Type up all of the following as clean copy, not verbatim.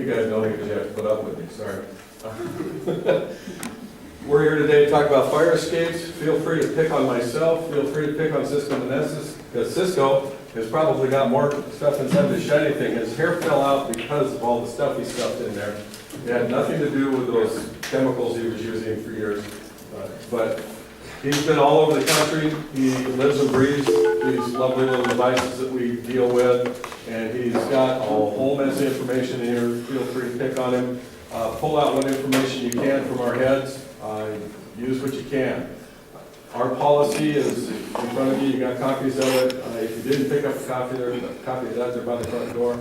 guys don't because you have to put up with me, sorry. We're here today to talk about fire escapes. Feel free to pick on myself, feel free to pick on Cisco Meneses, because Cisco has probably got more stuff inside the shiny thing. His hair fell out because of all the stuff he stuffed in there. It had nothing to do with those chemicals he was using for years. But he's been all over the country. He lives and breathes these lovely little devices that we deal with. And he's got a whole mess of information in here. Feel free to pick on him. Pull out what information you can from our heads. Use what you can. Our policy is in front of you. You got copies of it. If you didn't pick up a copy, there's a copy of that there by the front door.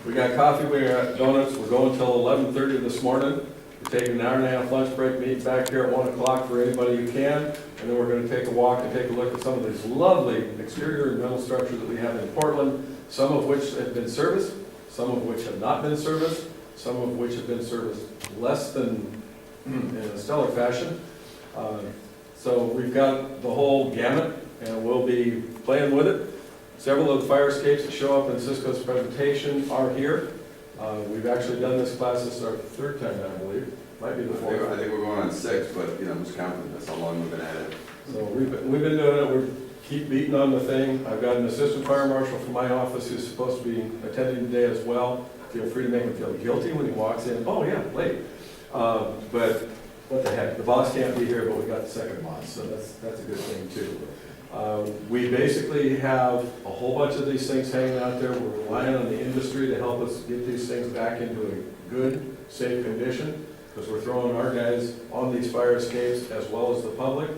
We got coffee, we got donuts. We're going till 11:30 this morning. We're taking an hour-and-a-half lunch break, meet back here at 1 o'clock for anybody who can. And then we're going to take a walk and take a look at some of these lovely exterior and metal structures that we have in Portland, some of which have been serviced, some of which have not been serviced, some of which have been serviced less than in a stellar fashion. So we've got the whole gamut, and we'll be playing with it. Several of the fire escapes that show up in Cisco's presentation are here. We've actually done this class. This is our third time, I believe. Might be the fourth. I think we're going on 6, but you know, who's counting? That's how long we've been at it. So we've been doing it. We keep beating on the thing. I've got an assistant fire marshal from my office who's supposed to be attending today as well. Feel free to make him feel guilty when he walks in. Oh yeah, late. But what the heck? The boss can't be here, but we got the second boss, so that's a good thing too. We basically have a whole bunch of these things hanging out there. We're relying on the industry to help us get these things back into a good, safe condition, because we're throwing our guys on these fire escapes as well as the public.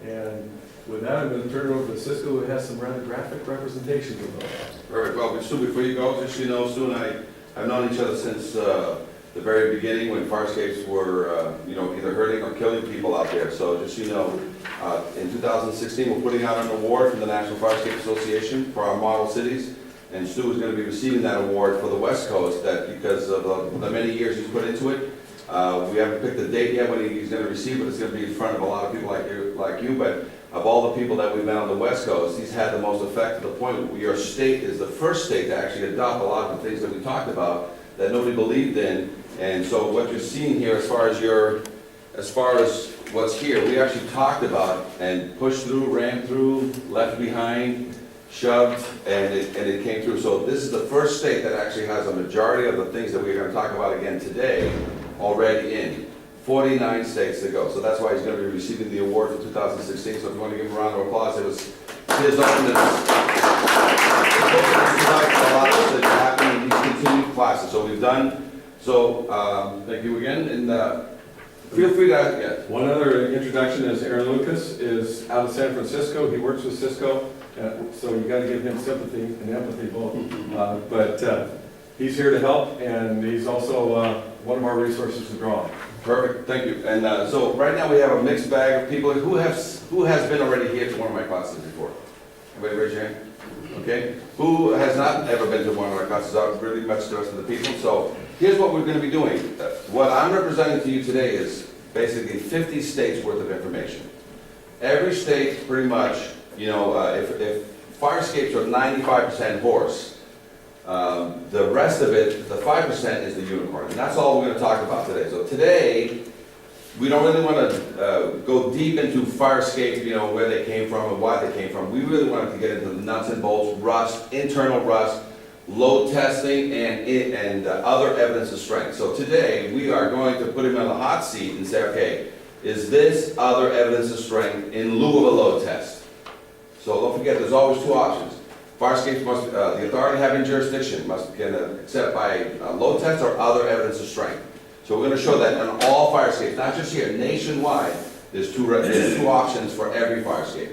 And with that, I'm going to turn it over to Cisco, who has some rather graphic representations of those. Perfect. Well, Stu, before you go, just so you know, Stu and I have known each other since the very beginning when fire escapes were, either hurting or killing people out there. So just so you know, in 2016, we're putting out an award from the National Fire Escape Association for our model cities. And Stu is going to be receiving that award for the West Coast, that because of the many years he's put into it. We haven't picked the date yet when he's going to receive it. It's going to be in front of a lot of people like you. But of all the people that we've met on the West Coast, he's had the most effect to the point where your state is the first state to actually adopt a lot of the things that we talked about that nobody believed in. And so what you're seeing here, as far as what's here, we actually talked about and pushed through, ran through, left behind, shoved, and it came through. So this is the first state that actually has a majority of the things that we're going to talk about again today already in. 49 states to go. So that's why he's going to be receiving the award for 2016. So if you want to give him a round of applause, it was his opening. A lot of things happening in these continued classes. So we've done. So thank you again, and feel free to ask. Yeah. One other introduction is Aaron Lucas is out of San Francisco. He works with Cisco, so you got to give him sympathy and empathy both. But he's here to help, and he's also one of our resources to draw on. Perfect, thank you. And so right now we have a mixed bag of people who has been already here to one of my classes before. Everybody raise your hand. Okay. Who has not ever been to one of our classes? I've really much the rest of the people. So here's what we're going to be doing. What I'm representing to you today is basically 50 states worth of information. Every state, pretty much, if fire escapes are 95% horse, the rest of it, the 5% is the unicorn. And that's all we're going to talk about today. So today, we don't really want to go deep into fire escape, where they came from and why they came from. We really wanted to get into the nuts and bolts, rust, internal rust, load testing, and other evidence of strength. So today, we are going to put him on the hot seat and say, okay, is this other evidence of strength in lieu of a load test? So don't forget, there's always two options. Fire escapes must, the authority having jurisdiction can accept by load test or other evidence of strength. So we're going to show that on all fire escapes, not just here, nationwide, there's two options for every fire escape.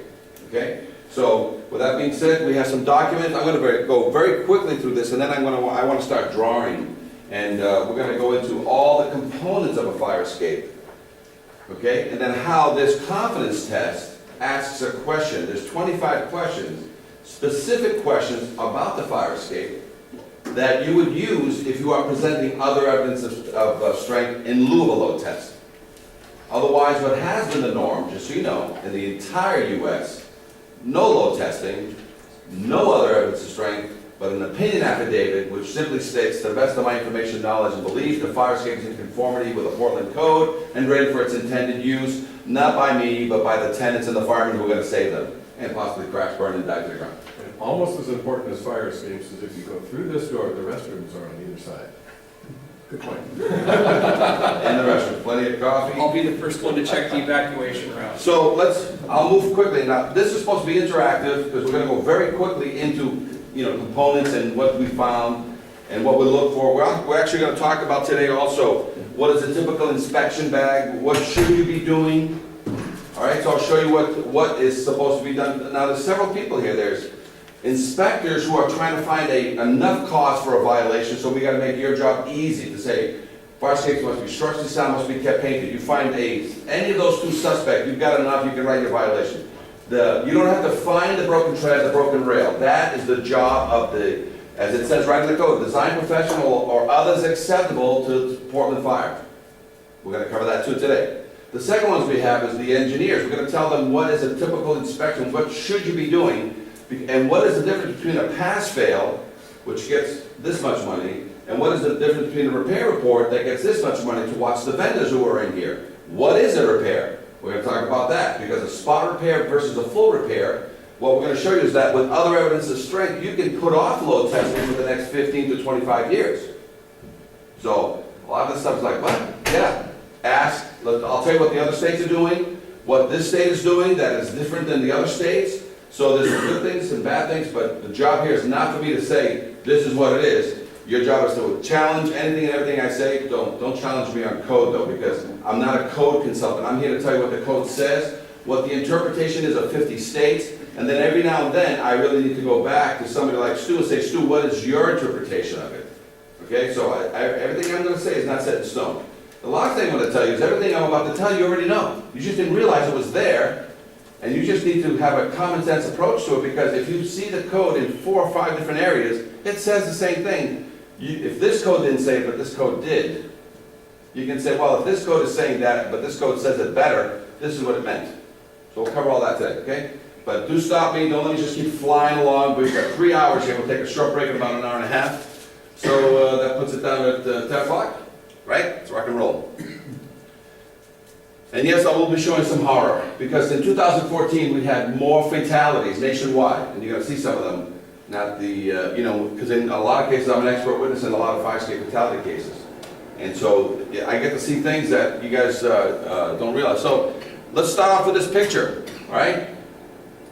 Okay? So with that being said, we have some documents. I'm going to go very quickly through this, and then I want to start drawing, and we're going to go into all the components of a fire escape. Okay? And then how this confidence test asks a question. There's 25 questions, specific questions about the fire escape, that you would use if you are presenting other evidence of strength in lieu of a load test. Otherwise, what has been the norm, just so you know, in the entire U.S., no load testing, no other evidence of strength, But an opinion affidavit, which simply states, to the best of my information, knowledge, and belief, the fire escape is in conformity with the Portland code and ready for its intended use, not by me, but by the tenants and the firemen who are gonna save them, and possibly crash, burn, and die to the ground. And almost as important as fire escapes is if you go through this door, the restrooms are on either side. Good point. In the restroom, plenty of coffee. I'll be the first one to check the evacuation route. So I'll move quickly. Now, this is supposed to be interactive, because we're gonna go very quickly into, components and what we found and what we look for. We're actually gonna talk about today also, what is a typical inspection bag? What should you be doing? All right, so I'll show you what is supposed to be done. Now, there's several people here. There's inspectors who are trying to find enough cause for a violation, so we gotta make your job easy to say, fire escapes must be structurally sound, must be kept painted. You find any of those two suspects, you've got enough, you can write your violation. You don't have to find the broken tread, the broken rail. That is the job of as it says right in the code, design professional or others acceptable to Portland Fire. We're gonna cover that too today. The second ones we have is the engineers. We're gonna tell them what is a typical inspection, what should you be doing, and what is the difference between a pass-fail, which gets this much money, and what is the difference between a repair report that gets this much money to watch the vendors who are in here? What is a repair? We're going to talk about that, because a spot repair versus a full repair, what we're going to show you is that with other evidence of strength, you can put off load testing for the next 15 to 25 years. So a lot of this stuff is like, what? Yeah, ask. I'll tell you what the other states are doing, what this state is doing that is different than the other states. So there's some good things and bad things, but the job here is not for me to say, this is what it is. Your job is to challenge anything and everything I say. Don't challenge me on code though, because I'm not a code consultant. I'm here to tell you what the code says, what the interpretation is of 50 states, and then every now and then I really need to go back to somebody like Stu and say, Stu, what is your interpretation of it? Okay, so everything I'm going to say is not set in stone. The last thing I'm going to tell you is everything I'm about to tell you already know. You just didn't realize it was there, and you just need to have a common sense approach to it, because if you see the code in 4 or 5 different areas, it says the same thing. If this code didn't say it, but this code did, you can say, well, if this code is saying that, but this code says it better, this is what it meant. So we'll cover all that today, okay? But do stop me, don't let me just keep flying along. We've got 3 hours here, we'll take a short break in about an hour and a half. So that puts it down at 10 o'clock, right? It's rock and roll. And yes, I will be showing some horror, because in 2014 we had more fatalities nationwide, and you're going to see some of them. Not because in a lot of cases I'm an expert witness in a lot of fire escape fatality cases. And so I get to see things that you guys don't realize. So let's start off with this picture, all right?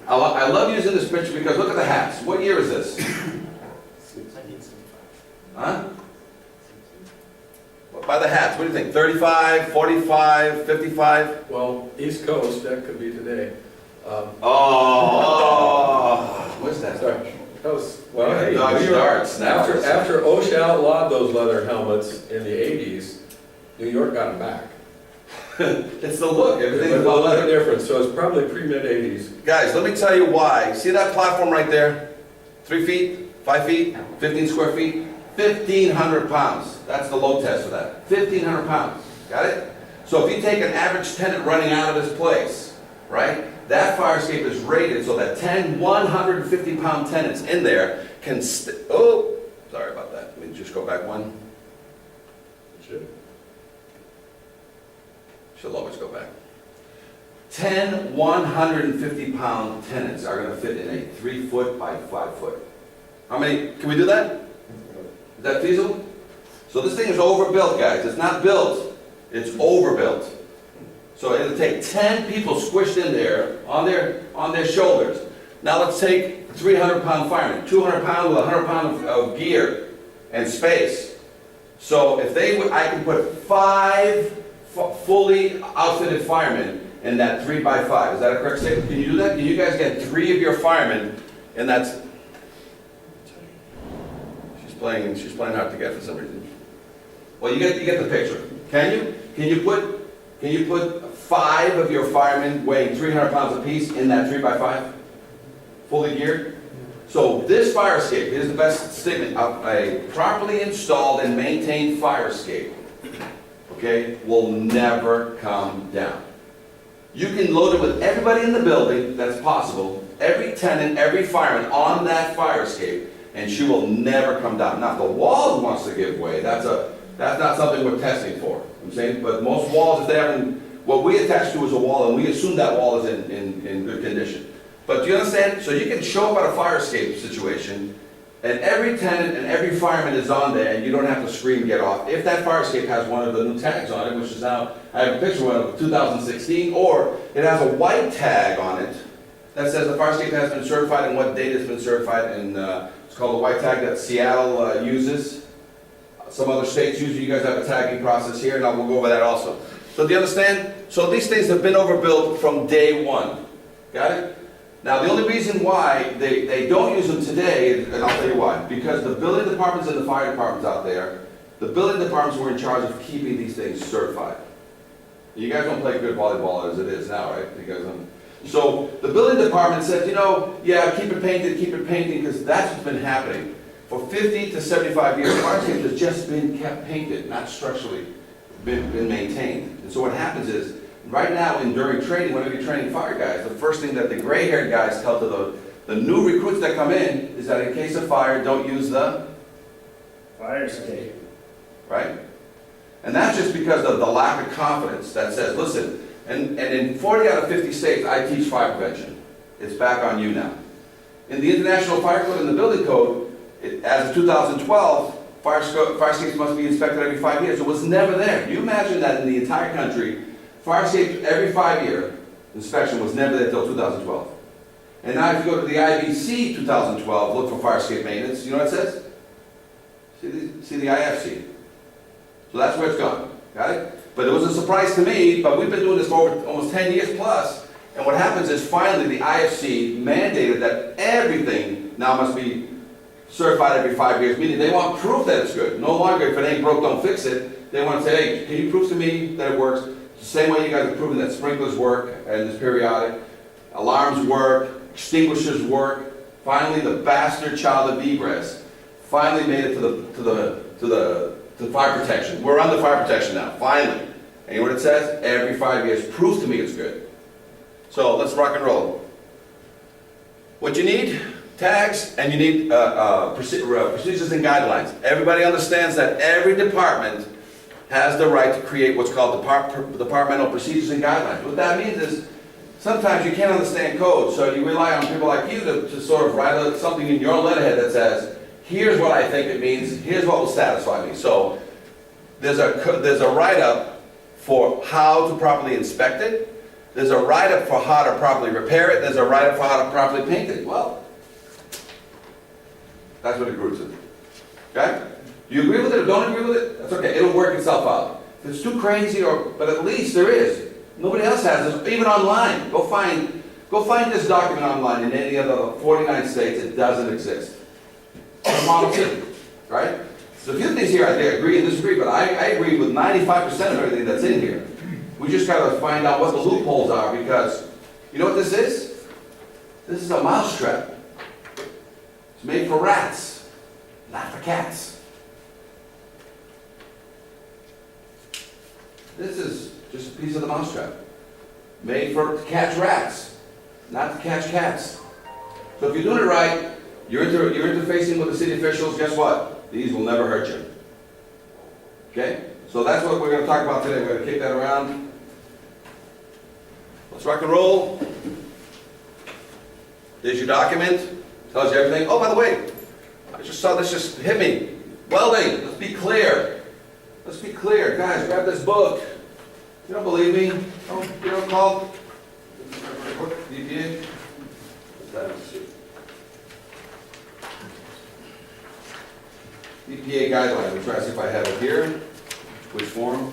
I love using this picture because look at the hats. What year is this? Huh? By the hats, what do you think? 35, 45, 55? Well, East Coast, that could be today. What's that? Sorry. That was, well, hey, Dodge darts now. after OSHA outlawed those leather helmets in the 80s, New York got them back. It's the look, everything's There's a about lot of leather. difference, so it's probably pre-mid-80s. Guys, let me tell you why. See that platform right there? 3 feet, 5 feet, 15 square feet? 1,500 pounds. That's the load test for that. 1,500 pounds. Got it? So if you take an average tenant running out of this place, right? That fire escape is rated so that 10 150-pound tenants in there can sorry about that. Let me just go back one. She'll always go back. 10 150-pound tenants are going to fit in a 3-foot by 5-foot. How many? Can we do that? Is that feasible? So this thing is overbuilt, guys. It's not built. It's overbuilt. So it'll take 10 people squished in there on their shoulders. Now let's take 300-pound firemen, 200 pounds with 100 pounds of gear and space. So if I can put 5 fully outfitted firemen in that 3 by 5. Is that a correct statement? Can you do that? Can you guys get 3 of your firemen in that? She's playing hard to get for some reason. Well, you get the picture. Can you? Can you put 5 of your firemen weighing 300 pounds apiece in that 3 by 5? Fully geared? So this fire escape, here's the best statement, a properly installed and maintained fire escape, okay, will never come down. You can load it with everybody in the building, that's possible, every tenant, every fireman on that fire escape, and she will never come down. Now, if the wall wants to give way, that's not something we're testing for, I'm saying, but most walls, if they haven't, what we attach to is a wall, and we assume that wall is in good condition. But do you understand? So you can show up at a fire escape situation, and every tenant and every fireman is on there, and you don't have to scream, get off. If that fire escape has one of the new tags on it, which is now, I have a picture of 2016, or it has a white tag on it that says the fire escape has been certified and what date it's been certified, and it's called the white tag that Seattle uses. Some other states use it. You guys have a tagging process here, and I will go over that also. So do you understand? So these things have been overbuilt from day one. Got it? Now, the only reason why they don't use them today, and I'll tell you why, because the building departments and the fire departments out there, the building departments were in charge of keeping these things certified. You guys don't play good volleyball as it is now, right? You guys don't. So the building department said, you know, yeah, keep it painted, because that's what's been happening. For 50 to 75 years, fire escape has just been kept painted, not structurally been maintained. And so what happens is, right now, during training, whenever you're training fire guys, the first thing that the gray-haired guys tell to the new recruits that come in is that in case of fire, don't use the Fire escape. right? And that's just because of the lack of confidence that says, listen, and in 40 out of 50 states, I teach fire prevention. It's back on you now. In the International Fire Code and the Building Code, as of 2012, fire escapes must be inspected every 5 years. It was never there. Can you imagine that in the entire country, fire escapes every 5-year inspection was never there until 2012. And now if you go to the IBC 2012, look for fire escape maintenance, you know what it says? See the IFC. So that's where it's gone, got it? But it was a surprise to me, but we've been doing this for over almost 10 years plus, and what happens is finally the IFC mandated that everything now must be certified every 5 years, meaning they want proof that it's good. No longer, if it ain't broke, don't fix it. They want to say, hey, can you prove to me that it works? The same way you guys are proving that sprinklers work and it's periodic, alarms work, extinguishers work. Finally, the bastard child of egress finally made it to fire protection. We're under fire protection now, finally. And you know what it says? Every 5 years, prove to me it's good. So let's rock and roll. What you need? Tags, and you need procedures and guidelines. Everybody understands that every department has the right to create what's called departmental procedures and guidelines. What that means is sometimes you can't understand code, so you rely on people like you to sort of write something in your letterhead that says, here's what I think it means, here's what will satisfy me. So there's a write-up for how to properly inspect it, there's a write-up for how to properly repair it, there's a write-up for how to properly paint it. Well, that's what it grew to. Okay? Do you agree with it or don't agree with it? That's okay. It'll work itself out. If it's too crazy, but at least there is. Nobody else has this, even online. Go find this document online in any of the 49 states. It doesn't exist. It's a model city, right? So a few things here I agree and disagree, but I agree with 95% of everything that's in here. We just got to find out what the loopholes are, because you know what this is? This is a mousetrap. It's made for rats, not for cats. This is just a piece of the mousetrap. Made to catch rats, not to catch cats. So if you're doing it right, you're interfacing with the city officials, guess what? These will never hurt you. Okay? So that's what we're going to talk about today. We're going to kick that around. Let's rock and roll. There's your document. Tells you everything. Oh, by the way, I just saw this just hit me. Welding. Let's be clear. Let's be clear. Guys, grab this book. You don't believe me? You don't call DPA? DPA guideline. We'll try to see if I have it here. Which form?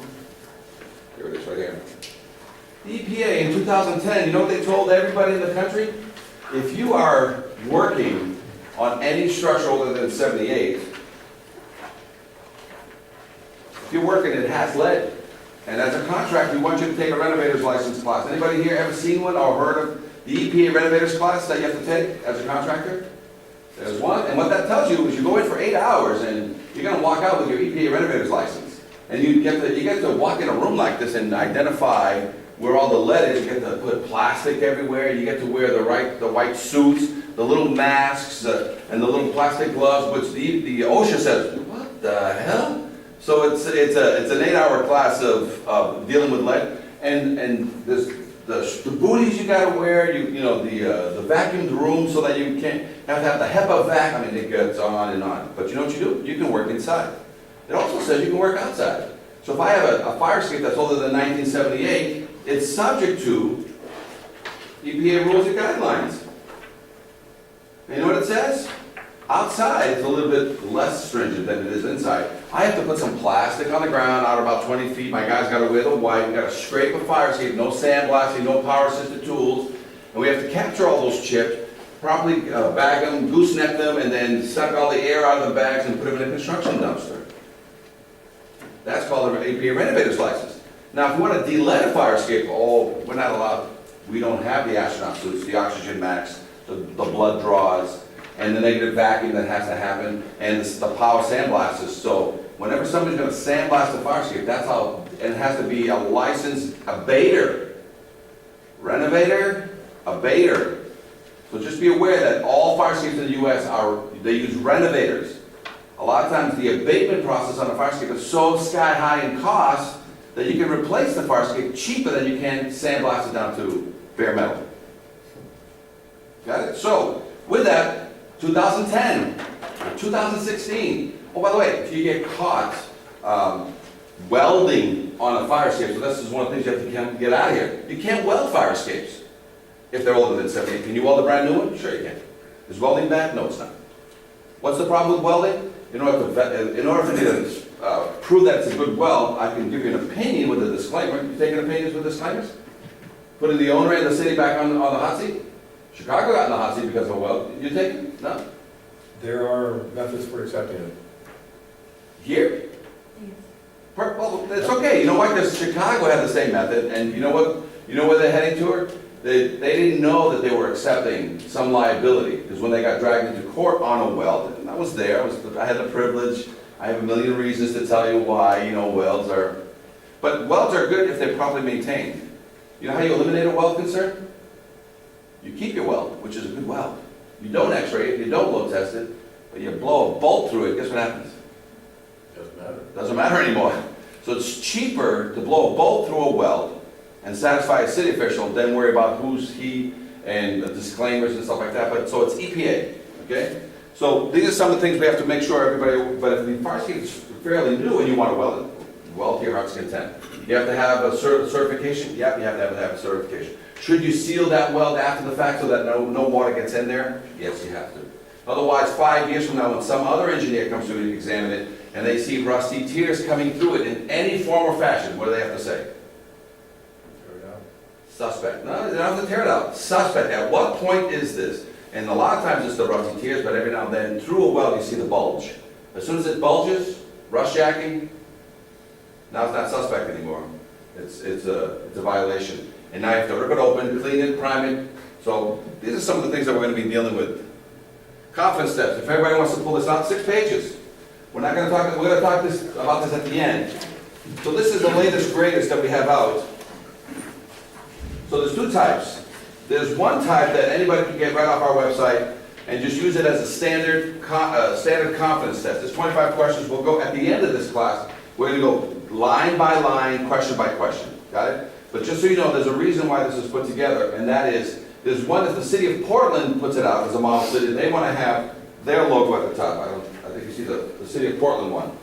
Here it is, right here. The EPA in 2010, you know what they told everybody in the country? If you are working on any structure older than 78, if you're working, it has lead. And as a contractor, we want you to take a renovator's license class. Anybody here ever seen one or heard of the EPA renovator's class that you have to take as a contractor? There's one, and what that tells you is you go in for 8 hours and you're going to walk out with your EPA renovator's license. And you get to walk in a room like this and identify where all the lead is, you get to put plastic everywhere, you get to wear the white suits, the little masks, and the little plastic gloves, which the OSHA says, what the hell? So it's an 8-hour class of dealing with lead, and there's the booties you gotta wear, the vacuumed room so that you can't have to have the HEPA vac. I mean, it goes on and on. But you know what you do? You can work inside. It also says you can work outside. So if I have a fire escape that's older than 1978, it's subject to EPA rules and guidelines. And you know what it says? Outside, it's a little bit less stringent than it is inside. I have to put some plastic on the ground out about 20 feet. My guys got to wear the white. We got to scrape a fire escape, no sandblasting, no power assisted tools. And we have to capture all those chips, properly bag them, gooseneck them, and then suck all the air out of the bags and put them in a construction dumpster. That's called an EPA renovator's license. Now, if you want to de-lead a fire escape, we're not allowed. We don't have the astronaut suits, the oxygen max, the blood draws, and the negative vacuum that has to happen, and the power sandblasters. So whenever somebody's going to sandblast a fire escape, that's how, and it has to be a licensed abater. Renovator, abater. So just be aware that all fire escapes in the U.S. they use renovators. A lot of times the abatement process on a fire escape is so sky high in cost that you can replace the fire escape cheaper than you can sandblast it down to bare metal. Got it? So, with that, 2010, 2016. Oh, by the way, if you get caught welding on a fire escape, so this is one of the things you have to get out of here. You can't weld fire escapes if they're older than 78. Can you weld a brand new one? Sure you can. Is welding bad? No, it's not. What's the problem with welding? In order for me to prove that it's a good weld, I can give you an opinion with a disclaimer. You taking opinions with disclaimers? Putting the owner and the city back on the hot seat? Chicago got in the hot seat because of a weld. You take it? No? There are methods for accepting it. Here? Well, it's okay. You know what? Because Chicago had the same method, and you know what? You know where they're heading to? They didn't know that they were accepting some liability, because when they got dragged into court on a weld, and I was there, I had the privilege, I have a million reasons to tell you why, welds are, but welds are good if they're properly maintained. You know how you eliminate a weld concern? You keep your weld, which is a good weld. You don't x-ray it, you don't load test it, but you blow a bolt through it, guess what happens? Doesn't matter. Doesn't matter anymore. So it's cheaper to blow a bolt through a weld and satisfy a city official than worry about who's he and the disclaimers and stuff like that. But so it's EPA, okay? So these are some of the things we have to make sure everybody, but if the fire escape is fairly new and you want to weld it, weld to your heart's content. You have to have a certification? Yep, you have to have a certification. Should you seal that weld after the fact so that no water gets in there? Yes, you have to. Otherwise, 5 years from now, when some other engineer comes to examine it and they see rusty tears coming through it in any form or fashion, what do they have to say? Suspect. No, they don't have to tear it out. Suspect. At what point is this? And a lot of times it's the rusty tears, but every now and then through a weld you see the bulge. As soon as it bulges, rust jacking, now it's not suspect anymore. It's a violation. And now you have to rip it open, clean it, prime it. So these are some of the things that we're going to be dealing with. Confidence steps. If everybody wants to pull this out, 6 pages. We're not going to talk. We're going to talk about this at the end. So this is the latest, greatest that we have out. So there's 2 types. There's one type that anybody can get right off our website and just use it as a standard confidence test. There's 25 questions. We'll go at the end of this class. We're going to go line by line, question by question. Got it? But just so you know, there's a reason why this is put together, and that is, there's one that the city of Portland puts it out as a model city. They want to have their logo at the top. I think you see the city of Portland one.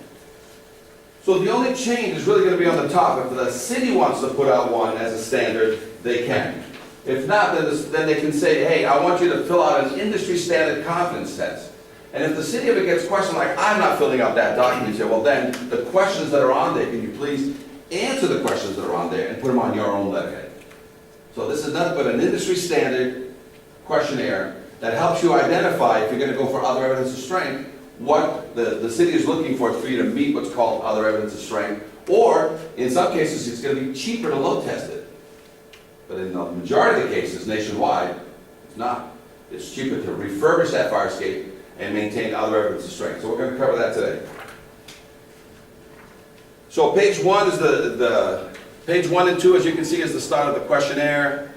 So the only change is really going to be on the top. If the city wants to put out one as a standard, they can. If not, then they can say, hey, I want you to fill out an industry standard confidence test. And if the city ever gets questioned like, I'm not filling out that document, you say, well then, the questions that are on there, can you please answer the questions that are on there and put them on your own letterhead. So this is nothing but an industry standard questionnaire that helps you identify, if you're going to go for other evidence of strength, what the city is looking for you to meet what's called other evidence of strength, or in some cases it's going to be cheaper to load test it. But in the majority of the cases nationwide, it's not. It's cheaper to refurbish that fire escape and maintain other evidence of strength. So we're going to cover that today. So page 1 is the Page 1 and 2, as you can see, is the start of the questionnaire.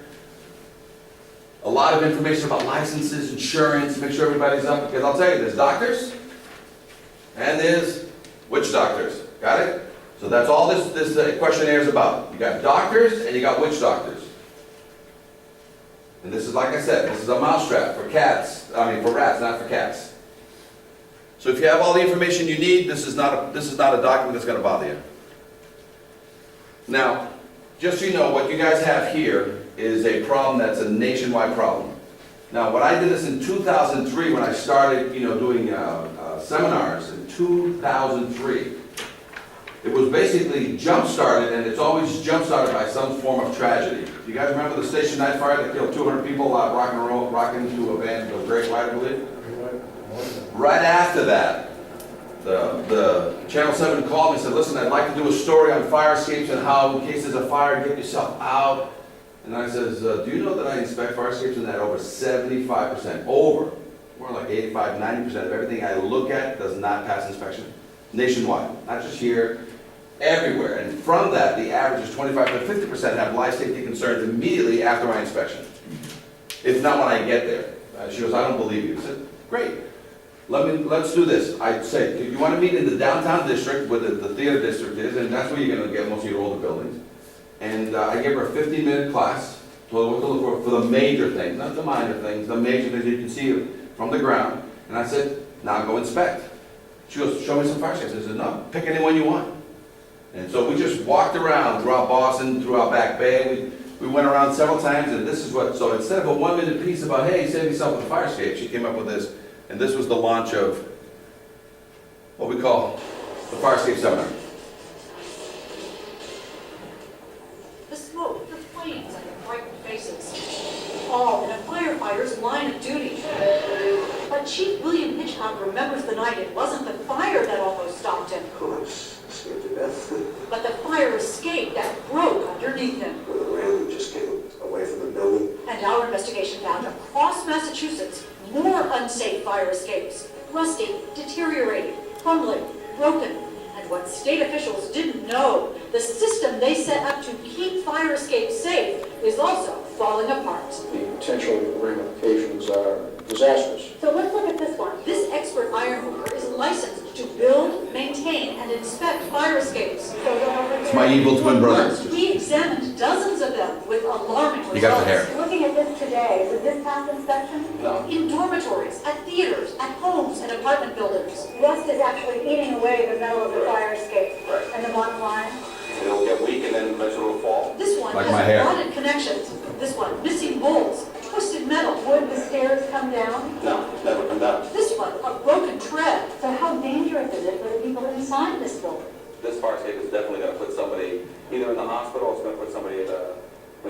A lot of information about licenses, insurance, make sure everybody's up, because I'll tell you, there's doctors, and there's witch doctors. Got it? So that's all this questionnaire is about. You got doctors, and you got witch doctors. And this is, like I said, this is a mousetrap for cats, for rats, not for cats. So if you have all the information you need, this is not a document that's going to bother you. Now, just so you know, what you guys have here is a problem that's a nationwide problem. Now, when I did this in 2003, when I started, doing seminars in 2003, it was basically jump-started, and it's always jump-started by some form of tragedy. Do you guys remember the Station Night fire that killed 200 people rocking into a van, the Great White, I believe? Right after that, the Channel 7 called me and said, listen, I'd like to do a story on fire escapes and how, in case there's a fire, get yourself out. And I says, do you know that I inspect fire escapes and that over 75%, more like 85, 90% of everything I look at does not pass inspection? Nationwide, not just here, everywhere. And from that, the average is 25 to 50% have life safety concerns immediately after my inspection. If not when I get there. She goes, I don't believe you. I said, great. Let's do this. I say, you want to meet in the downtown district where the theater district is, and that's where you're going to get most of your older buildings. And I gave her a 15-minute class to look for the major things, not the minor things, the major things you can see from the ground. And I said, now go inspect. She goes, show me some fire escapes. I said, no, pick any one you want. And so we just walked around throughout Boston, throughout Back Bay. We went around several times, and this is what, so instead of a 1-minute piece about, hey, save yourself with a fire escape, she came up with this. And this was the launch of what we call the Fire Escape Seminar. The smoke, the flames, and the frightened faces, all in a firefighter's line of duty. But Chief William Hitchcock remembers the night it wasn't the fire that almost stopped him, Oh, I was scared to death. but the fire escape that broke underneath him. When the ram just came away from the building. And our investigation found across Massachusetts more unsafe fire escapes, rusting, deteriorating, crumbling, broken. And what state officials didn't know, the system they set up to keep fire escapes safe is also falling apart. The potential ramifications are disastrous. So let's look at this one. This expert ironworker is licensed to build, maintain, and inspect fire escapes. It's my evil twin brother. We examined dozens of them with alarming results. You got the hair. Looking at this today, would this pass inspection? No. In dormitories, at theaters, at homes, and apartment buildings. Rust is actually eating away the metal of the fire escape. Right. And the bottom line? It'll get weak and then eventually it'll fall. This one Like my hair. has rotted connections. This one, missing bolts, twisted metal. Would the stairs come down? No, never come down. This one, a broken tread. So how dangerous is it for the people inside this building? This fire escape is definitely going to put somebody either in the hospital or it's going to put somebody in a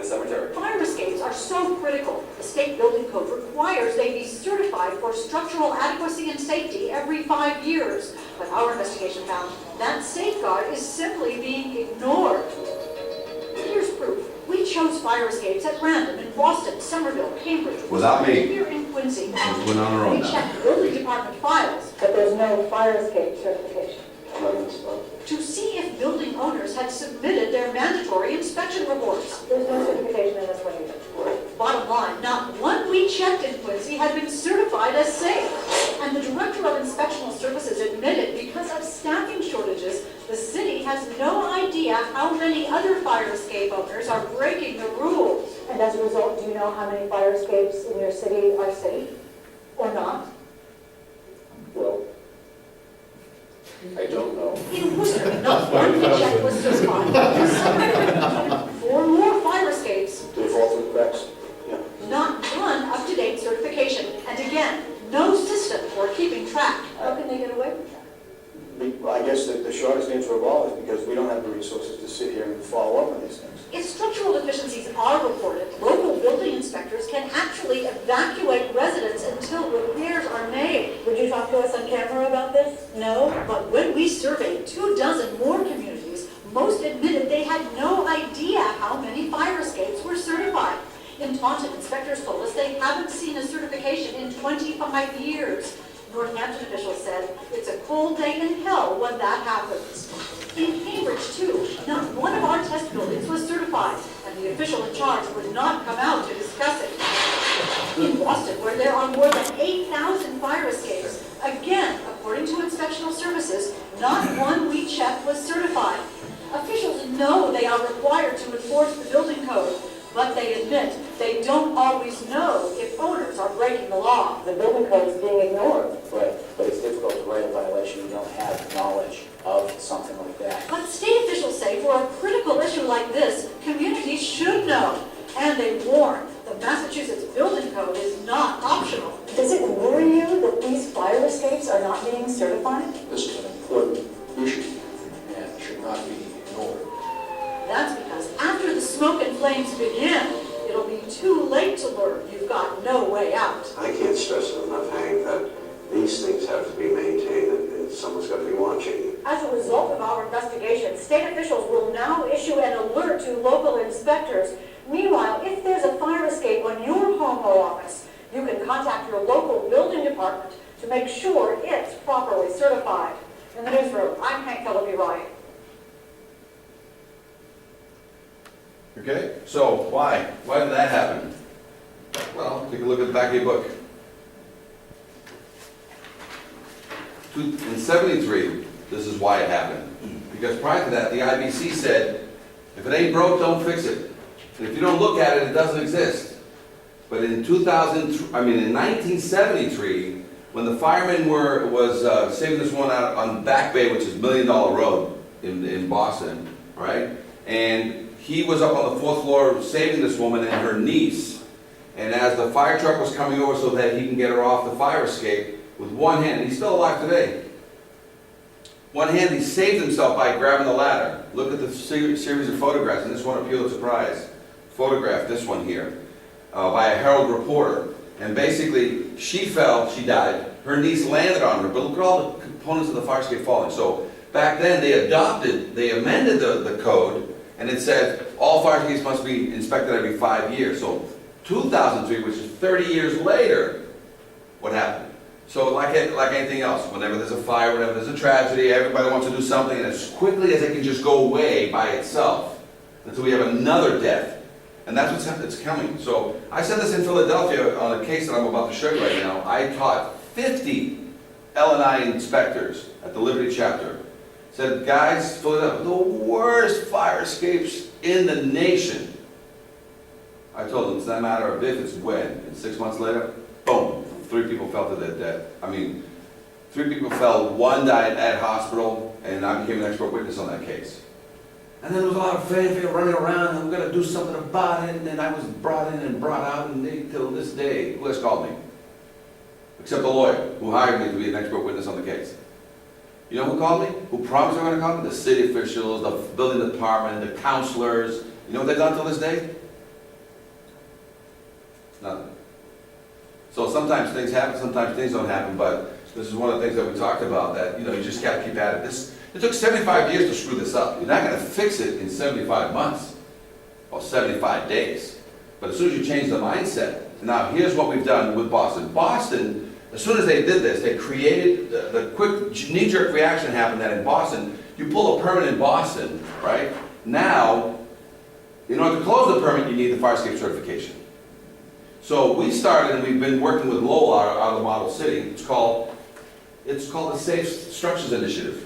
cemetery. Fire escapes are so critical. The state building code requires they be certified for structural adequacy and safety every 5 years. But our investigation found that safeguard is simply being ignored. Here's proof. We chose fire escapes at random in Boston, Somerville, Cambridge. Without me. Here in Quincy. Just went on our own We now. checked building department files, but there's no fire escape certification. To see if building owners had submitted their mandatory inspection reports. There's no certification in this one either. Bottom line, not one we checked in Quincy had been certified as safe. And the Director of Inspectional Services admitted because of staffing shortages, the city has no idea how many other fire escape owners are breaking the rules. And as a result, do you know how many fire escapes in your city are safe or not? Well, I don't know. In Worcester, not one we checked was certified. In Somerville, 4 more fire escapes. Default to the facts. Yeah. Not one up-to-date certification. And again, no system for keeping track. How can they get away with that? I guess that the shortest answer of all is because we don't have the resources to sit here and follow up on these things. If structural deficiencies are reported, local building inspectors can actually evacuate residents until repairs are made. Would you talk to us on camera about this? No. But when we surveyed 24 more communities, most admitted they had no idea how many fire escapes were certified. In Taunton, inspectors told us they haven't seen a certification in 25 years. Northampton officials said it's a cold day in hell when that happens. In Cambridge, too, not one of our test buildings was certified, and the official in charge would not come out to discuss it. In Boston, where there are more than 8,000 fire escapes, again, according to inspectional services, not one we checked was certified. Officials know they are required to enforce the building code, but they admit they don't always know if owners are breaking the law. The building code is being ignored. Right, but it's difficult to write a violation you don't have knowledge of something like that. But state officials say for a critical issue like this, communities should know. And they warn the Massachusetts building code is not optional. Does it worry you that these fire escapes are not being certified? This is an important issue and should not be ignored. That's because after the smoke and flames begin, it'll be too late to learn you've got no way out. I can't stress it enough, Hank, that these things have to be maintained and someone's got to be watching. As a result of our investigation, state officials will now issue an alert to local inspectors. Meanwhile, if there's a fire escape on your home or office, you can contact your local building department to make sure it's properly certified. In the newsroom, I'm Hank Philippi-Ryan. Okay, so why? Why did that happen? Well, take a look at the back of your book. In '73, this is why it happened. Because prior to that, the IBC said, if it ain't broke, don't fix it. And if you don't look at it, it doesn't exist. But in 1973, when the firemen was saving this one out on Back Bay, which is $1 Million Road in Boston, right? And he was up on the 4th floor saving this woman and her niece. And as the fire truck was coming over so that he can get her off the fire escape, with one hand, and he's still alive today. One hand, he saved himself by grabbing the ladder. Look at the series of photographs, and this one of Pulitzer Prize photographed this one here by a Herald reporter. And basically, she fell, she died. Her niece landed on her, but look at all the components of the fire escape falling. So back then, they amended the code, and it said all fire escapes must be inspected every 5 years. So 2003, which is 30 years later, what happened? So like anything else, whenever there's a fire, whenever there's a tragedy, everybody wants to do something, and as quickly as it can just go away by itself, until we have another death. And that's what's coming. So I said this in Philadelphia on a case that I'm about to show you right now. I taught 50 L&I inspectors at the Liberty chapter. Said, guys, Philadelphia, the worst fire escapes in the nation. I told them it's not a matter of if, it's when. And 6 months later, boom. 3 people fell to their death. I mean, 3 people fell, 1 died at hospital, and I became an expert witness on that case. And then there was a lot of fanfare running around, and we're going to do something about it, and then I was brought in and brought out, and till this day, who has called me? Except the lawyer who hired me to be an expert witness on the case. You know who called me? Who promised they were going to call me? The city officials, the building department, the counselors. You know what they've done till this day? Nothing. So sometimes things happen, sometimes things don't happen, but this is one of the things that we talked about, that, you know, you just got to keep at it. It took 75 years to screw this up. You're not going to fix it in 75 months or 75 days. But as soon as you change the mindset, now here's what we've done with Boston. Boston, as soon as they did this, they created, the quick knee-jerk reaction happened that in Boston, you pull a permit in Boston, right? Now, in order to close the permit, you need the fire escape certification. So we started, and we've been working with Lowell out of the model city. It's called the Safe Structures Initiative.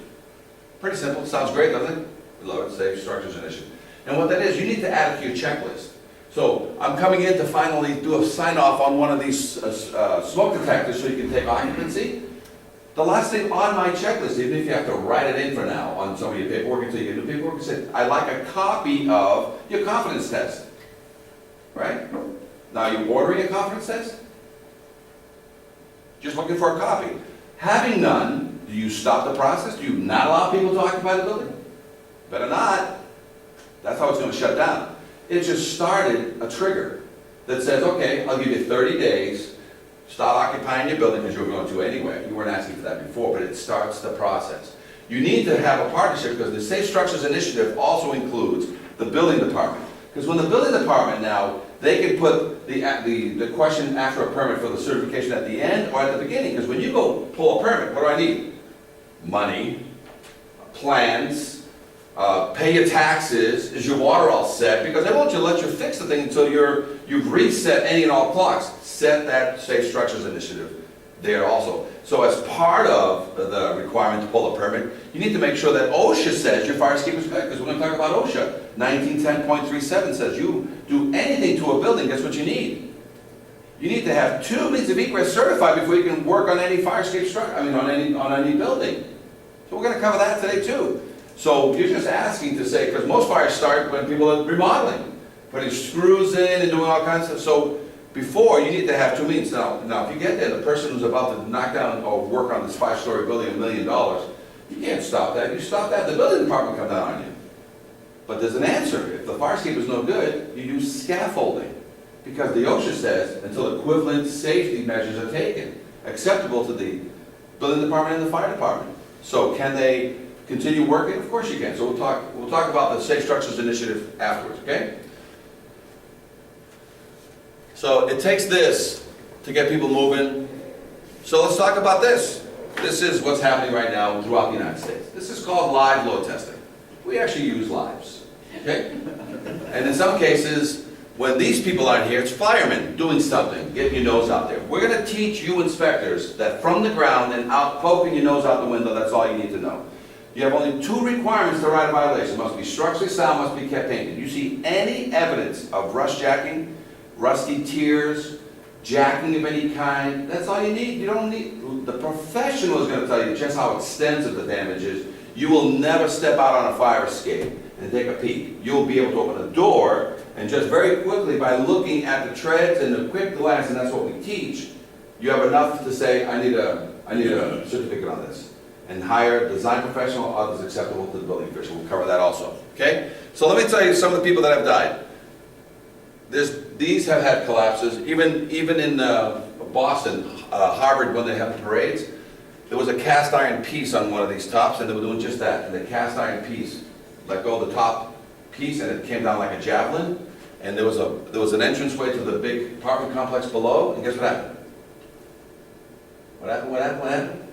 Pretty simple. Sounds great, doesn't it? We love it, Safe Structures Initiative. And what that is, you need to add it to your checklist. So I'm coming in to finally do a sign-off on one of these smoke detectors so you can take occupancy. The last thing on my checklist, even if you have to write it in for now on some of your paperwork until you get new paperwork, is I'd like a copy of your confidence test. Right? Now, are you ordering a confidence test? Just looking for a copy. Having none, do you stop the process? Do you not allow people to occupy the building? Better not. That's how it's going to shut down. It just started a trigger that says, okay, I'll give you 30 days, stop occupying your building, because you were going to anyway. You weren't asking for that before, but it starts the process. You need to have a partnership, because the Safe Structures Initiative also includes the building department. Because when the building department now, they can put the question after a permit for the certification at the end or at the beginning. Because when you go pull a permit, what do I need? Money, plans, pay your taxes, is your water all set? Because they won't let you fix the thing until you've reset any and all clocks. Set that Safe Structures Initiative there also. So as part of the requirement to pull a permit, you need to make sure that OSHA says your fire escape is good, because we're going to talk about OSHA. 1910.37 says you do anything to a building, guess what you need? You need to have 2 means of egress certified before you can work on any fire escape structure, on any building. So we're going to cover that today too. So you're just asking to say, because most fires start when people are remodeling, putting screws in and doing all kinds of stuff. So before, you need to have 2 means. Now, if you get there, the person who's about to knock down or work on this 5-story building $1 million, you can't stop that. You stop that, the building department comes down on you. But there's an answer. If the fire escape is no good, you use scaffolding. Because the OSHA says, until equivalent safety measures are taken, acceptable to the building department and the fire department. So can they continue working? Of course you can. So we'll talk about the Safe Structures Initiative afterwards, okay? So it takes this to get people moving. So let's talk about this. This is what's happening right now throughout the United States. This is called live load testing. We actually use lives, okay? And in some cases, when these people aren't here, it's firemen doing something, getting your nose out there. We're going to teach you inspectors that from the ground and out, poking your nose out the window, that's all you need to know. You have only 2 requirements to write a violation. It must be structurally sound, must be kept painted. You see any evidence of rust jacking, rusty tiers, jacking of any kind, that's all you need. You don't need, the professional is going to tell you just how extensive the damage is. You will never step out on a fire escape and take a peek. You'll be able to open a door and just very quickly, by looking at the treads and the quick glance, and that's what we teach, you have enough to say, I need a certificate on this. And hire a design professional, others acceptable to the building official. We'll cover that also, okay? So let me tell you some of the people that have died. These have had collapses. Even in Boston, Harvard, when they have the parades, there was a cast iron piece on one of these tops, and they were doing just that. And the cast iron piece let go of the top piece, and it came down like a javelin. And there was an entranceway to the big apartment complex below, and guess what happened? What happened?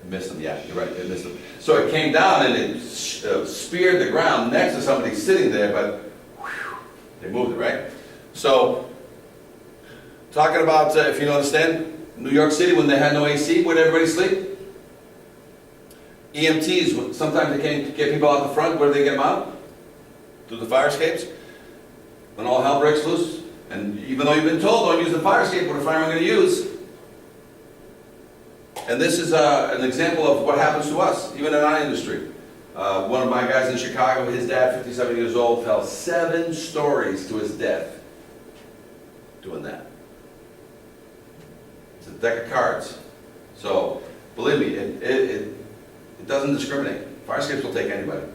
Missed them, yeah, you're right, it missed them. So it came down and it speared the ground next to somebody sitting there, but whew, they moved it, right? So, talking about, if you don't understand, New York City, when they had no AC, where did everybody sleep? EMTs, sometimes they can't get people out the front, where do they get them out? Through the fire escapes. When all hell breaks loose, and even though you've been told, don't use the fire escape, what are firemen going to use? And this is an example of what happens to us, even in our industry. One of my guys in Chicago, his dad, 57 years old, fell 7 stories to his death doing that. It's a deck of cards. So, believe me, it doesn't discriminate. Fire escapes will take anybody.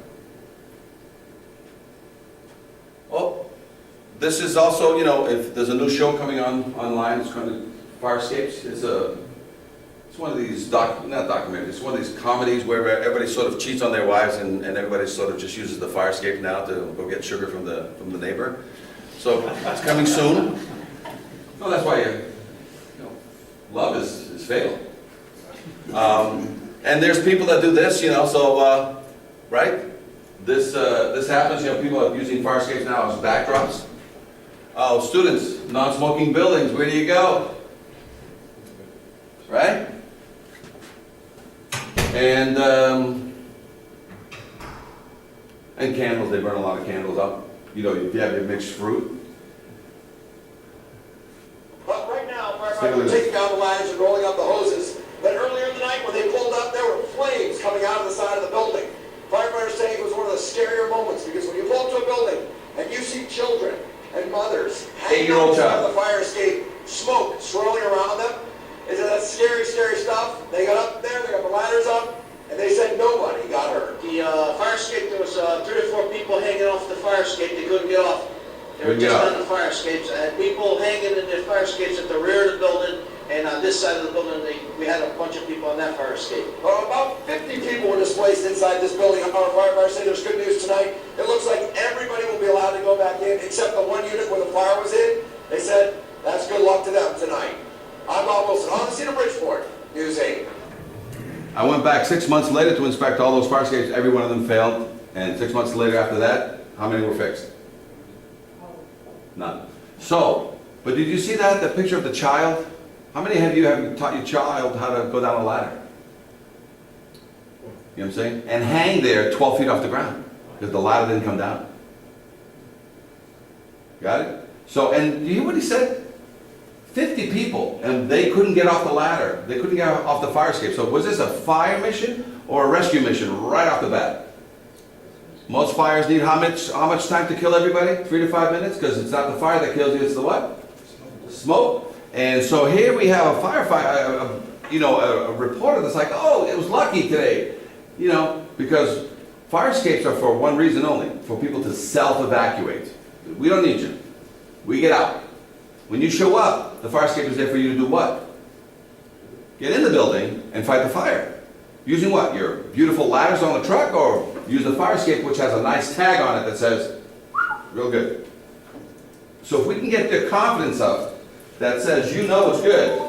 Oh, this is also, you know, if there's a new show coming online, it's called Fire Escapes. It's one of these, not documentaries, it's one of these comedies where everybody sort of cheats on their wives and everybody sort of just uses the fire escape now to go get sugar from the neighbor. So it's coming soon. No, that's why love is fatal. And there's people that do this, you know, so, right? This happens, you know, people are using fire escapes now as backdrops. Oh, students, non-smoking buildings, where do you go? Right? And candles, they burn a lot of candles up. You know, if you have your mixed fruit. But right now, firefighters are taking down the ladders and rolling up the hoses. But earlier in the night, when they pulled up, there were flames coming out of the side of the building. Firefighters say it was one of the scarier moments because when you pull up to a building and you see children and mothers hanging on the side of the fire escape, smoke swirling around them, is that scary, scary stuff? They got up there, they got the ladders up, and they said nobody got hurt. The fire escape, there was 3 or 4 people hanging off the fire escape. They couldn't get off. They were just on the fire escapes. And people hanging in their fire escapes at the rear of the building, and on this side of the building, we had a bunch of people on that fire escape. Well, about 50 people were displaced inside this building. Our firefighters say there's good news tonight. It looks like everybody will be allowed to go back in, except the one unit where the fire was in. They said, that's good luck to them tonight. I'm Bob Wilson, on the scene of Bridgeport, News 8. I went back back 6 months later to inspect all those fire escapes, every one of them failed, and 6 months later after that, how many were fixed? None. So, but did you see that, the picture of the child? How many of you have taught your child how to go down a ladder? You know what I'm saying? And hang there 12 feet off the ground, because the ladder didn't come down. Got it? So, and you hear what he said? 50 people, and they couldn't get off the ladder. They couldn't get off the fire escape. So was this a fire mission or a rescue mission right off the bat? Most fires need how much time to kill everybody? 3 to 5 minutes? Because it's not the fire that kills you, it's the what? Smoke. And so here we have a firefighter, a reporter that's like, oh, it was lucky today. You know, because fire escapes are for one reason only, for people to self-evacuate. We don't need you. We get out. When you show up, the fire escape is there for you to do what? Get in the building and fight the fire. Using what? Your beautiful ladders on the truck, or use the fire escape which has a nice tag on it that says, real good. So if we can get the confidence up that says, you know it's good.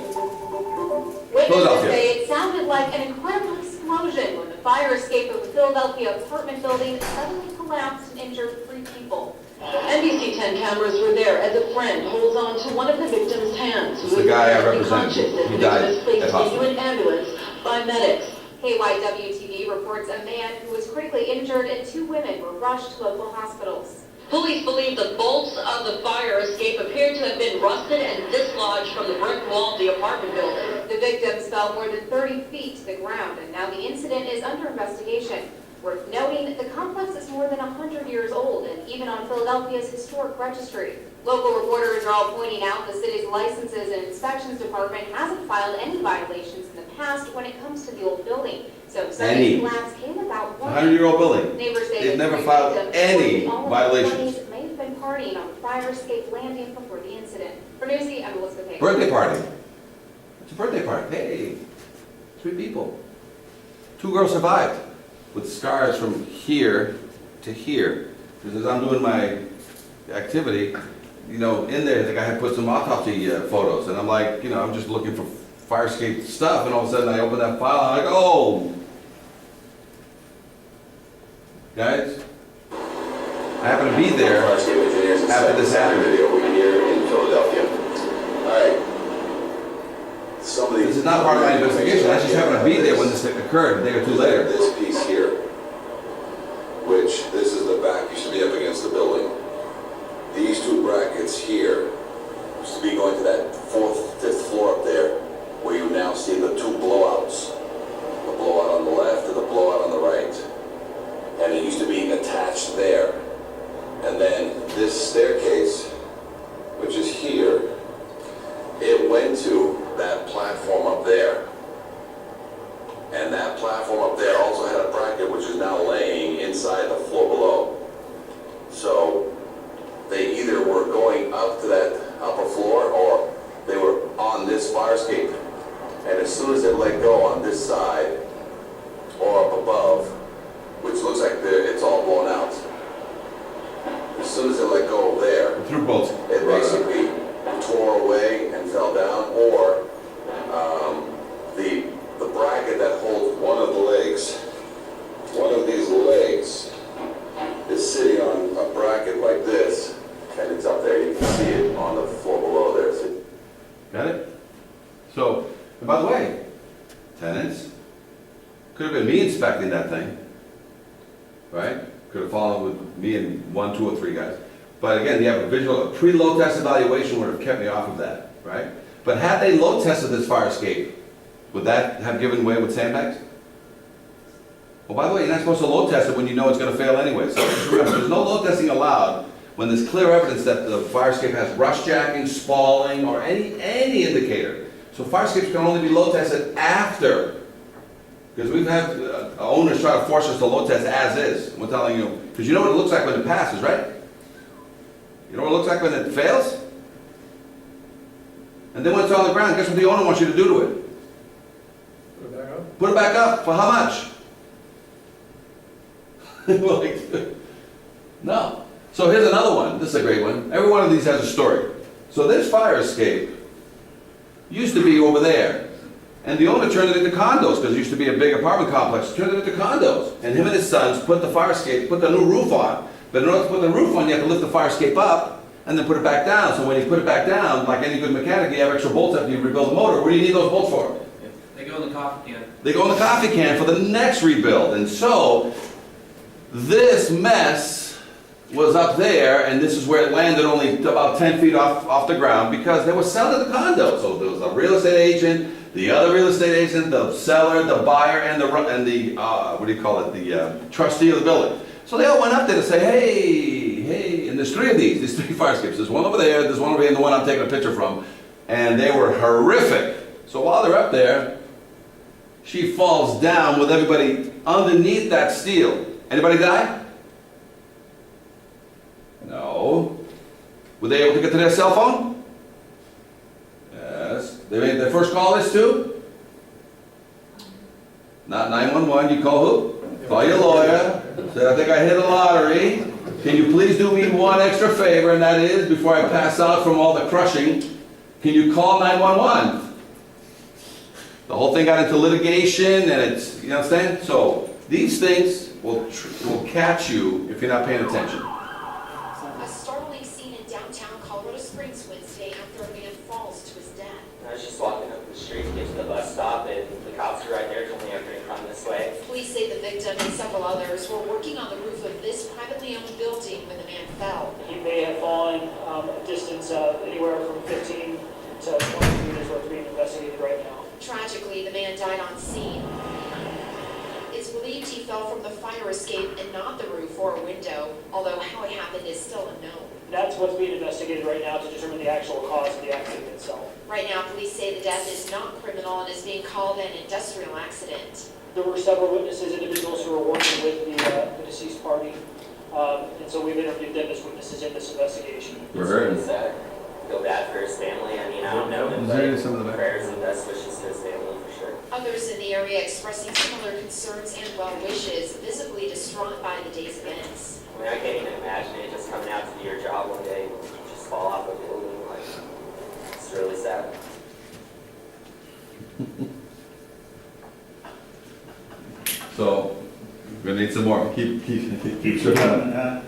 Witnesses say it sounded like an incredible explosion when the fire escape of the Philadelphia apartment building suddenly collapsed and injured 3 people. NBC 10 cameras were there as a friend holds on to one of the victim's hands. It's the guy I represent. He died As the victim is placed at hospital. into an ambulance by medics. KYWTV reports a man who was critically injured and 2 women were rushed to local hospitals. Police believe the bolts of the fire escape appeared to have been rusted and dislodged from the brick wall of the apartment building. The victims fell more than 30 feet to the ground, and now the incident is under investigation. Worth noting, the complex is more than 100 years old and even on Philadelphia's historic registry. Local reporters are all pointing out the city's licenses and inspections department hasn't filed any violations in the past when it comes to the old building. So Sunday's collapse came about 100-year-old building. Neighbors say They've the never 3 filed victims any all of their violations. 20s may have been partying on the fire escape landing before the incident. For Newsy, I'm Elizabeth Hayes. Birthday party. It's a birthday party. Hey, 3 people. 2 girls survived with scars from here to here. Because as I'm doing my activity, in there, the guy had put some autopsy photos, and I'm like, I'm just looking for fire escape stuff, and all of a sudden I open that file, and I'm like, oh! Guys, I happen to be there Fire escape engineers and after this happened. video we here in Philadelphia. All right. Somebody. This is not part of my investigation. I just happened to be there when this occurred, a day or 2 later. This piece here, which this is the back, used to be up against the building. These 2 brackets here used to be going to that 4th, 5th floor up there, where you now see the 2 blowouts. The blowout on the left and the blowout on the right. And it used to be attached there. And then this staircase, which is here, it went to that platform up there. And that platform up there also had a bracket which is now laying inside the floor below. So they either were going up to that upper floor or they were on this fire escape. And as soon as they let go on this side or up above, which looks like it's all blown out, as soon as they let go of there, Through both. it basically tore away and fell down, or the bracket that holds one of the legs, one of these legs is sitting on a bracket like this, and it's up there. You can see it on the floor below there. So Got it? So, and by the way, tenants, could have been me inspecting that thing, right? Could have fallen with me and 1, 2, or 3 guys. But again, you have a pre-load test evaluation would have kept me off of that, right? But had they load tested this fire escape, would that have given way with sandbags? Well, by the way, you're not supposed to load test it when you know it's going to fail anyway. So just remember, there's no load testing allowed when there's clear evidence that the fire escape has rust jacking, spalling, or any indicator. So fire escapes can only be load tested after. Because we've had owners try to force us to load test as is. We're telling you, because you know what it looks like when it passes, right? You know what it looks like when it fails? And then when it's on the ground, guess what the owner wants you to do to it? Put it back up. Put it back up. For how much? Like, no. So here's another one. This is a great one. Every one of these has a story. So this fire escape used to be over there. And the owner turned it into condos, because it used to be a big apartment complex, turned it into condos. And him and his sons put the fire escape, put the new roof on. But in order to put the roof on, you have to lift the fire escape up and then put it back down. So when you put it back down, like any good mechanic, you have extra bolts after you rebuild the motor. What do you need those bolts for? They go in the coffee can. They go in the coffee can for the next rebuild. And so this mess was up there, and this is where it landed, only about 10 feet off the ground, because they were selling the condo. So there was a real estate agent, the other real estate agent, the seller, the buyer, and the what do you call it, the trustee of the building. So they all went up there to say, hey, and there's three of these three fire escapes. There's one over there, there's one over here, and the one I'm taking a picture from. And they were horrific. So while they're up there, she falls down with everybody underneath that steel. Anybody die? No. Were they able to get to their cell phone? Yes. They made their first call this too? Not 911, you call who? Call your lawyer. Say, I think I hit a lottery. Can you please do me one extra favor, and that is, before I pass out from all the crushing, can you call 911? The whole thing got into litigation, and it's, you understand? So these things will catch you if you're not paying attention. A startling scene in downtown Colorado Springs Wednesday after a man falls to his death. I was just walking up the street to get to the bus stop, and the cops were right there told me I couldn't come this way. Police say the victim and several others were working on the roof of this privately owned building when the man fell. He may have fallen a distance anywhere from 15 to 20 feet is what's being investigated right now. Tragically, the man died on scene. It's believed he fell from the fire escape and not the roof or a window, although how it happened is still unknown. That's what's being investigated right now to determine the actual cause of the accident itself. Right now, police say the death is not criminal and is being called an industrial accident. There were several witnesses, individuals who were working with the deceased party, and so we've interviewed them as witnesses in this investigation. We're hurting. I feel bad for his family. I mean, I don't know him, but prayers and best wishes to his family for sure. Others in the area expressing similar concerns and well wishes, visibly distraught by the day's events. I mean, I can't even imagine it just coming out to do your job one day, just fall off a building. Like, it's really sad. So we're gonna need some more. Keep Keep sure. coming, huh?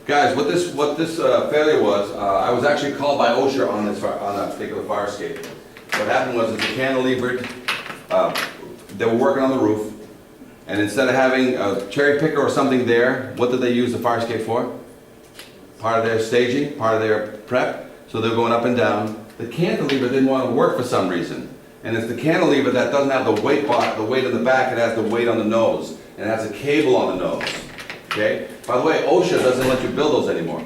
Guys, what this failure was, I was actually called by OSHA on that particular fire escape. What happened was, it's a cantilevered. They were working on the roof, and instead of having a cherry picker or something there, what did they use the fire escape for? Part of their staging, part of their prep. So they're going up and down. The cantilever didn't want to work for some reason, and it's the cantilever that doesn't have the weight in the back. It has the weight on the nose, and it has a cable on the nose. Okay? By the way, OSHA doesn't let you build those anymore.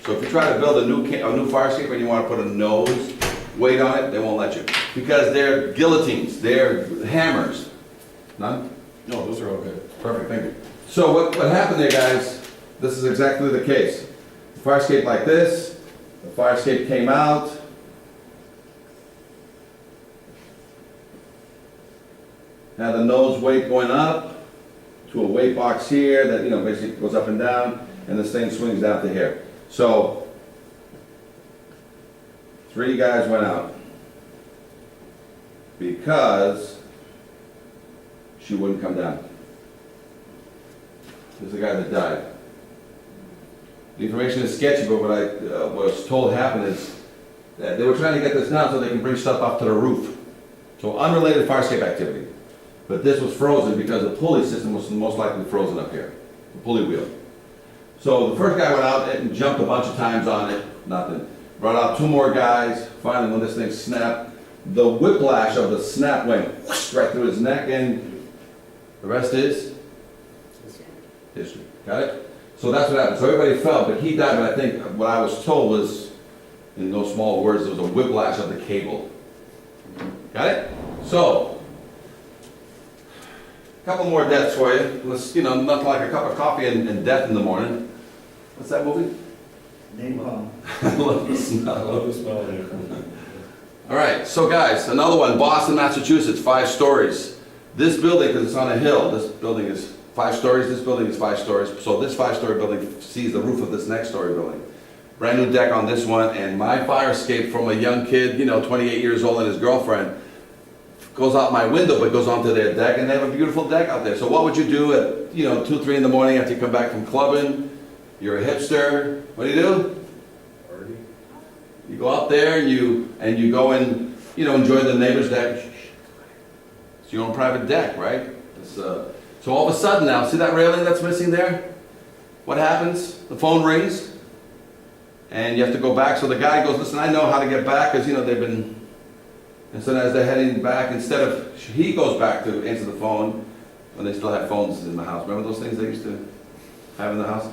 So if you try to build a new fire escape and you want to put a nose weight on it, they won't let you. Because they're guillotines, they're hammers. None? No, those are all good. Perfect, thank you. So what happened there, guys, this is exactly the case. The fire escape like this, the fire escape came out. Had the nose weight going up to a weight box here that, basically goes up and down, and this thing swings down to here. So, 3 guys went out because she wouldn't come down. This is the guy that died. The information is sketchy, but what I was told happened is that they were trying to get this down so they can bring stuff up to the roof. So unrelated fire escape activity. But this was frozen because the pulley system was most likely frozen up here, the pulley wheel. So the first guy went out and jumped a bunch of times on it, nothing. Brought out 2 more guys. Finally, when this thing snapped, the whiplash of the snap went whoosh, right through his neck, and the rest is history. Got it? So that's what happened. So everybody fell, but he died. But I think what I was told was, in those small words, there was a whiplash of the cable. Got it? So, couple more deaths for you. Let's, nothing like a cup of coffee and death in the morning. What's that movie? Napalm. I love the smell. I love the smell of it. All right, so guys, another one, Boston, Massachusetts, 5 stories. This building, because it's on a hill, this building is 5 stories, this building is 5 stories. So this 5-story building sees the roof of this next story building. Brand new deck on this one, and my fire escape from a young kid, 28 years old, and his girlfriend, goes out my window, but goes onto their deck, and they have a beautiful deck out there. So what would you do at, 2, 3 in the morning after you come back from clubbing? You're a hipster. What do? You go out there and you go and, enjoy the neighbor's deck. It's your own private deck, right? So all of a sudden now, see that railing that's missing there? What happens? The phone rings, and you have to go back. So the guy goes, listen, I know how to get back, because, they've been, and so as they're heading back, he goes back to answer the phone, when they still had phones in the house. Remember those things they used to have in the house?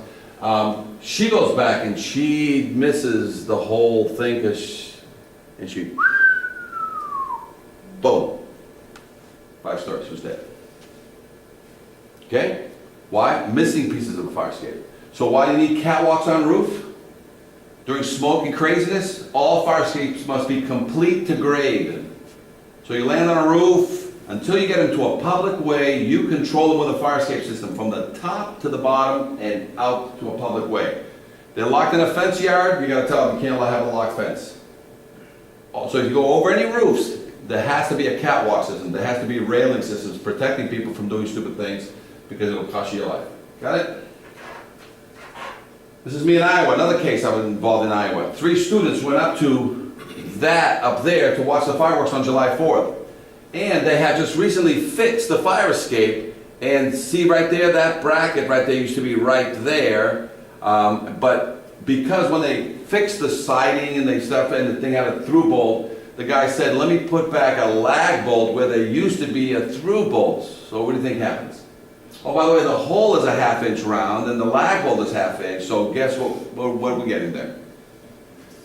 She goes back and she misses the whole thing, and she, boom, 5 stories, she was dead. Okay? Why? Missing pieces of the fire escape. So why do you need catwalks on roof? During smoke and craziness, all fire escapes must be complete to grade. So you land on a roof, until you get into a public way, you control them with a fire escape system from the top to the bottom and out to a public way. They're locked in a fence yard, you gotta tell them you can't have a locked fence. Also, if you go over any roofs, there has to be a catwalk system, there has to be railing systems protecting people from doing stupid things, because it will cost you your life. Got it? This is me in Iowa, another case I was involved in Iowa. 3 students went up to that up there to watch the fireworks on July 4th. And they had just recently fixed the fire escape, and see right there, that bracket right there used to be right there. But because when they fixed the siding and the thing had a through bolt, the guy said, let me put back a lag bolt where there used to be a through bolt. So what do you think happens? Oh, by the way, the hole is a 1/2 inch round and the lag bolt is 1/2 inch. So guess what are we getting there?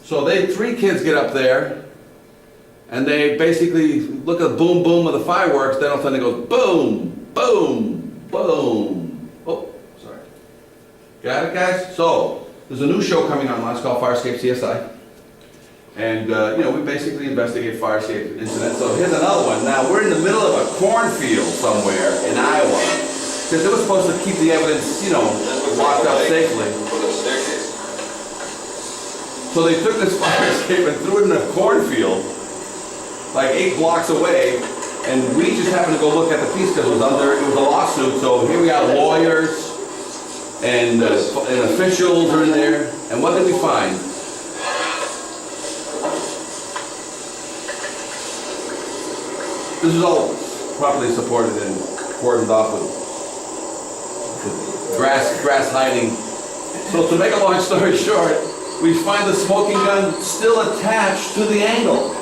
So 3 kids get up there and they basically look at the boom boom of the fireworks. Then all of a sudden it goes boom, boom, boom. Oh, sorry. Got it, guys? So there's a new show coming online. It's called Fire Escape CSI. And, we basically investigate fire escape incidents. So here's another one. Now, we're in the middle of a cornfield somewhere in Iowa. Because they were supposed to keep the evidence, locked up safely. So they took this fire escape and threw it in a cornfield, like 8 blocks away. And we just happened to go look at the piece because it was a lawsuit. So here we got lawyers and officials are in there. And what did we find? This is all properly supported and cordoned off with grass hiding. So to make a long story short, we find the smoking gun still attached to the angle.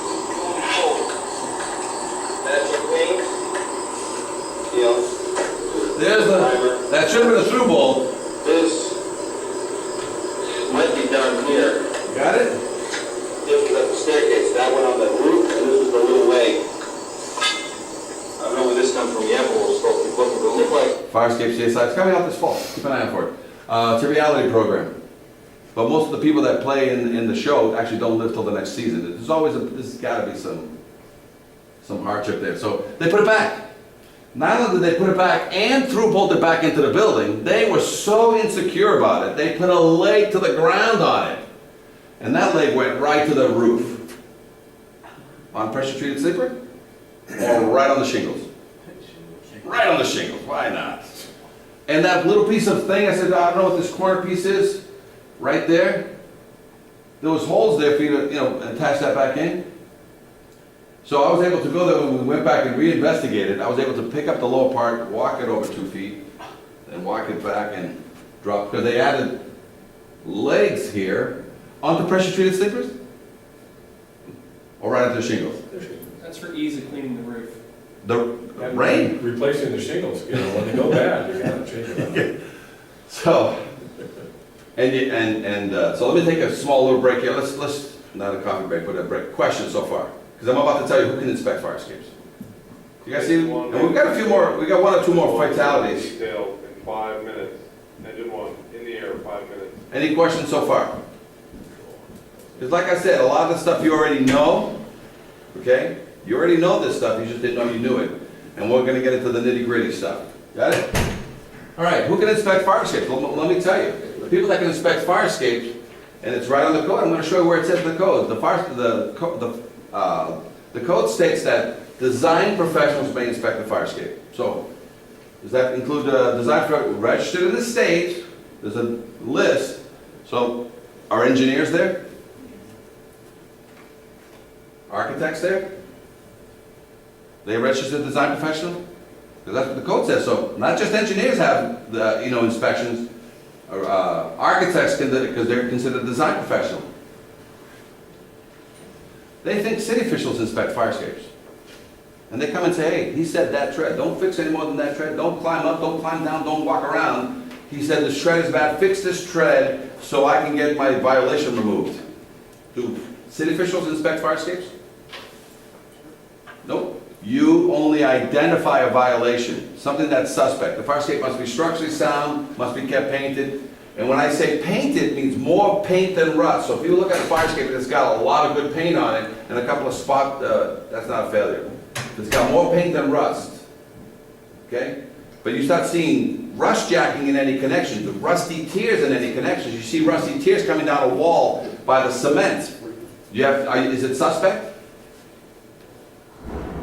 That should have been a through bolt. This might be down here. Got it? This was at the staircase, that went on the roof, and this was the little way. I don't know where this comes from yet, but we'll still keep looking, but it looked like. Fire Escape CSI, it's coming out this fall. Keep an eye out for it. It's a reality program. But most of the people that play in the show actually don't live till the next season. There's got to be some hardship there. So they put it back. Not only did they put it back and threw bolted back into the building, they were so insecure about it, they put a leg to the ground on it. And that leg went right to the roof. On pressure treated sleeper? Or right on the shingles? Right on the shingles, why not? And that little piece of thing, I said, I don't know what this corner piece is. Right there. There was holes there for you to, attach that back in. So I was able to go there when we went back and re-investigated. I was able to pick up the lower part, walk it over 2 feet, and walk it back and drop, because they added legs here onto pressure treated sleepers? Or right onto the shingles? That's for ease of cleaning the roof. The rain? Replacing the shingles, when they go bad, you gotta change it up. So, so let me take a small little break here. Let's not a coffee break, but a break. Question so far, because I'm about to tell you who can inspect fire escapes. You guys see? And we've got a few more. We got 1 or 2 more fatalities. Detail in 5 minutes. Engine 1 in the air, 5 minutes. Any questions so far? Because like I said, a lot of the stuff you already know. Okay, you already know this stuff. You just didn't know you knew it. And we're going to get into the nitty-gritty stuff. Got it? All right. Who can inspect fire escapes? Let me tell you. The people that can inspect fire escapes, and it's right on the code. I'm going to show you where it says the code. The code states that design professionals may inspect the fire escape. So, does that include design registered in the state? There's a list. So, are engineers there? Architects there? They registered design professional? Because that's what the code says. So, not just engineers have the inspections. Architects can, because they're considered design professional. They think city officials inspect fire escapes. And they come and say, hey, he said that tread, don't fix any more than that tread, don't climb up, don't climb down, don't walk around. He said this tread is bad, fix this tread so I can get my violation removed. Do city officials inspect fire escapes? Nope. You only identify a violation, something that's suspect. The fire escape must be structurally sound, must be kept painted. And when I say painted, it means more paint than rust. So if you look at a fire escape that's got a lot of good paint on it and a couple of spots, that's not a failure. It's got more paint than rust. Okay? But you start seeing rust jacking in any connections, the rusty tears in any connections. You see rusty tears coming down a wall by the cement. Is it suspect?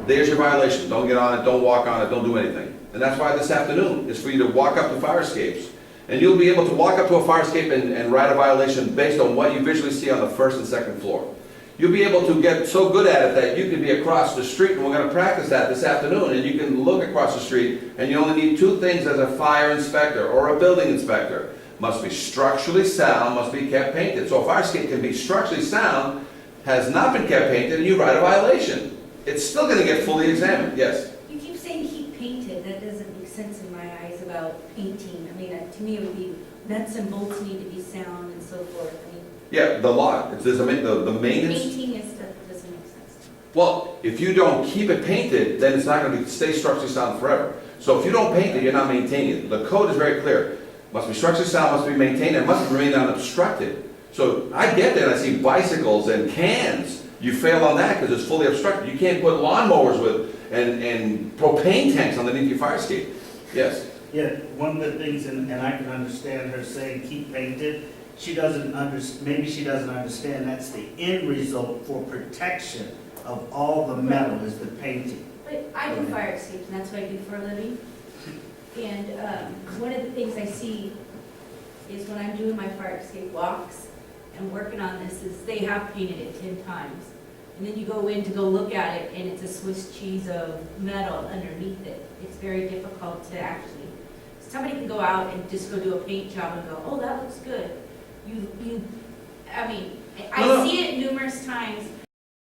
There's your violation. Don't get on it, don't walk on it, don't do anything. And that's why this afternoon is for you to walk up to fire escapes. And you'll be able to walk up to a fire escape and write a violation based on what you visually see on the first and second floor. You'll be able to get so good at it that you can be across the street, and we're going to practice that this afternoon, and you can look across the street, and you only need two things as a fire inspector or a building inspector. Must be structurally sound, must be kept painted. So a fire escape can be structurally sound, has not been kept painted, and you write a violation. It's still going to get fully examined, yes? You keep saying keep painted, that doesn't make sense in my eyes about painting. I mean, to me it would be nuts and bolts need to be sound and so forth. I mean, Yeah, the lot, there's the maintenance. painting and stuff doesn't make sense. Well, if you don't keep it painted, then it's not going to stay structurally sound forever. So if you don't paint it, you're not maintaining it. The code is very clear. Must be structurally sound, must be maintained, and must remain unobstructed. So I get there and I see bicycles and cans. You fail on that because it's fully obstructed. You can't put lawnmowers with and propane tanks underneath your fire escape. Yes? Yeah, one of the things, and I can understand her saying keep painted, she doesn't maybe she doesn't understand that's the end result for protection of all the metal is the painting. But I do fire escapes, and that's what I do for a living. And one of the things I see is when I'm doing my fire escape walks and working on this is they have painted it 10 times. And then you go in to go look at it and it's a Swiss cheese of metal underneath it. It's very difficult to actually, somebody can go out and just go do a paint job and go, oh, that looks good. I mean, I see it numerous times